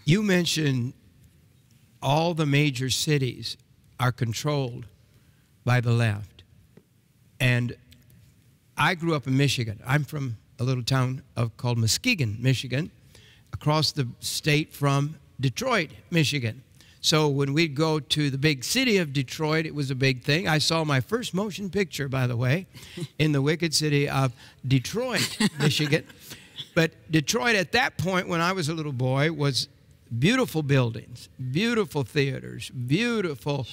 You mentioned all the major cities are controlled by the left. And I grew up in Michigan. I'm from a little town called Muskegon, Michigan, across the state from Detroit, Michigan. So when we'd go to the big city of Detroit, it was a big thing. I saw my first motion picture, by the way, in the wicked city of Detroit, Michigan. But Detroit at that point, when I was a little boy, was beautiful buildings, beautiful theaters, beautiful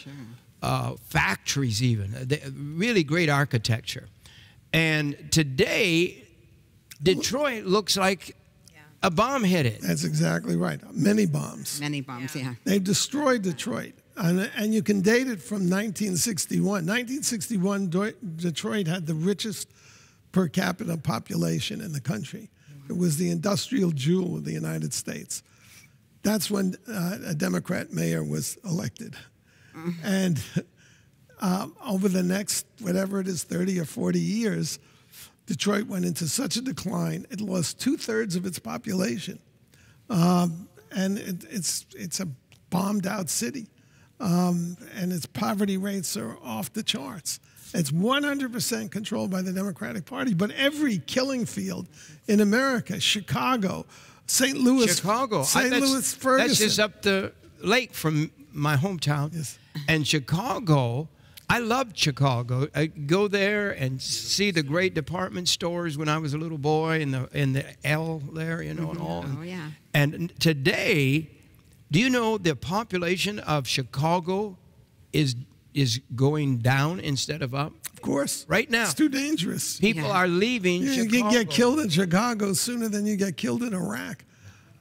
factories even, really great architecture. And today, Detroit looks like a bomb hit it. That's exactly right. Many bombs. Many bombs, yeah. They've destroyed Detroit. And you can date it from 1961. 1961, Detroit had the richest per capita population in the country. It was the industrial jewel of the United States. That's when a Democrat mayor was elected. And over the next, whatever it is, 30 or 40 years, Detroit went into such a decline, it lost 2/3 of its population. And it's a bombed out city. And its poverty rates are off the charts. It's 100% controlled by the Democratic Party. But every killing field in America, Chicago, St. Louis, St. Louis, Ferguson. That's just up the lake from my hometown. Yes. And Chicago, I loved Chicago. I go there and see the great department stores when I was a little boy in the L there, you know, and all. Oh, yeah. And today, do you know the population of Chicago is going down instead of up? Of course. Right now. It's too dangerous. People are leaving Chicago. You get killed in Chicago sooner than you get killed in Iraq.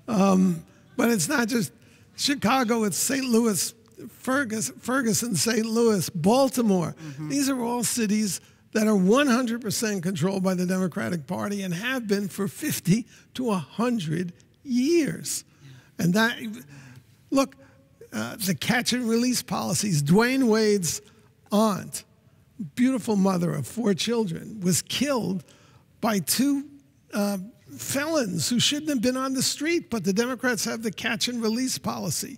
But it's not just Chicago, it's St. Louis, Ferguson, St. Louis, Baltimore. These are all cities that are 100% controlled by the Democratic Party and have been for 50 to 100 years. And that, look, the catch and release policies, Dwayne Wade's aunt, beautiful mother of 4 children, was killed by 2 felons who shouldn't have been on the street, but the Democrats have the catch and release policy.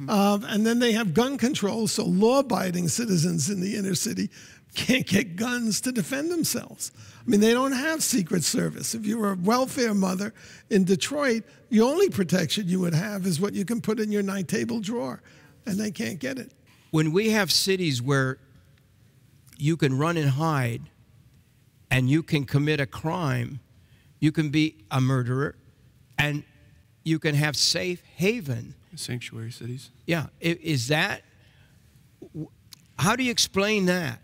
And then they have gun control, so law-abiding citizens in the inner city can't get guns to defend themselves. I mean, they don't have Secret Service. If you were a welfare mother in Detroit, the only protection you would have is what you can put in your night table drawer, and they can't get it. When we have cities where you can run and hide and you can commit a crime, you can be a murderer, and you can have safe haven. Sanctuary cities. Yeah. Is that, how do you explain that?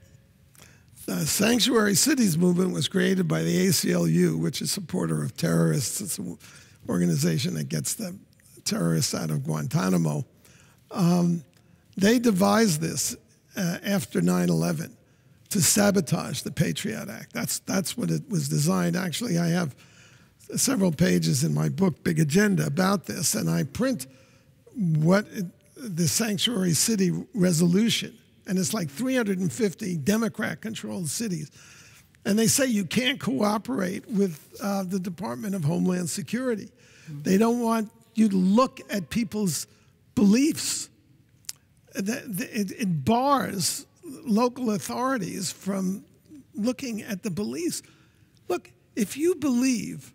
The Sanctuary Cities movement was created by the ACLU, which is a supporter of terrorists. It's an organization that gets the terrorists out of Guantanamo. They devised this after 9/11 to sabotage the Patriot Act. That's what it was designed. Actually, I have several pages in my book, Big Agenda, about this, and I print the Sanctuary City resolution, and it's like 350 Democrat-controlled cities. And they say you can't cooperate with the Department of Homeland Security. They don't want you to look at people's beliefs. It bars local authorities from looking at the beliefs. Look, if you believe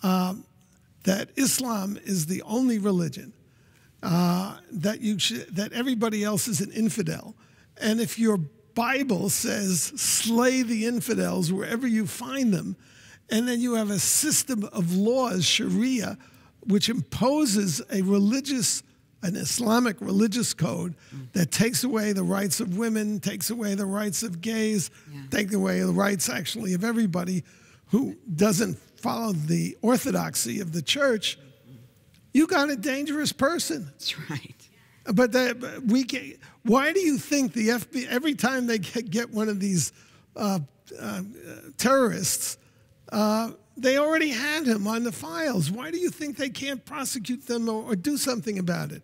that Islam is the only religion, that everybody else is an infidel, and if your Bible says slay the infidels wherever you find them, and then you have a system of laws, Sharia, which imposes an Islamic religious code that takes away the rights of women, takes away the rights of gays, takes away the rights actually of everybody who doesn't follow the orthodoxy of the church, you got a dangerous person. That's right. But why do you think the FBI, every time they get one of these terrorists, they already had him on the files? Why do you think they can't prosecute them or do something about it?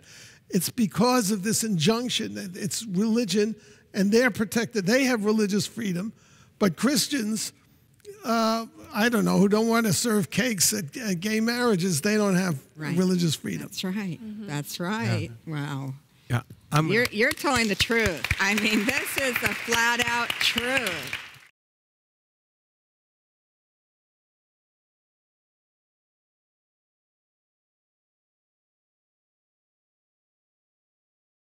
It's because of this injunction that it's religion, and they're protected. They have religious freedom, but Christians I don't know, who don't want to serve cakes at gay marriages, they don't have religious freedom. That's right. That's right. Yeah. Wow. Yeah. You're telling the truth. I mean, this is the flat out truth.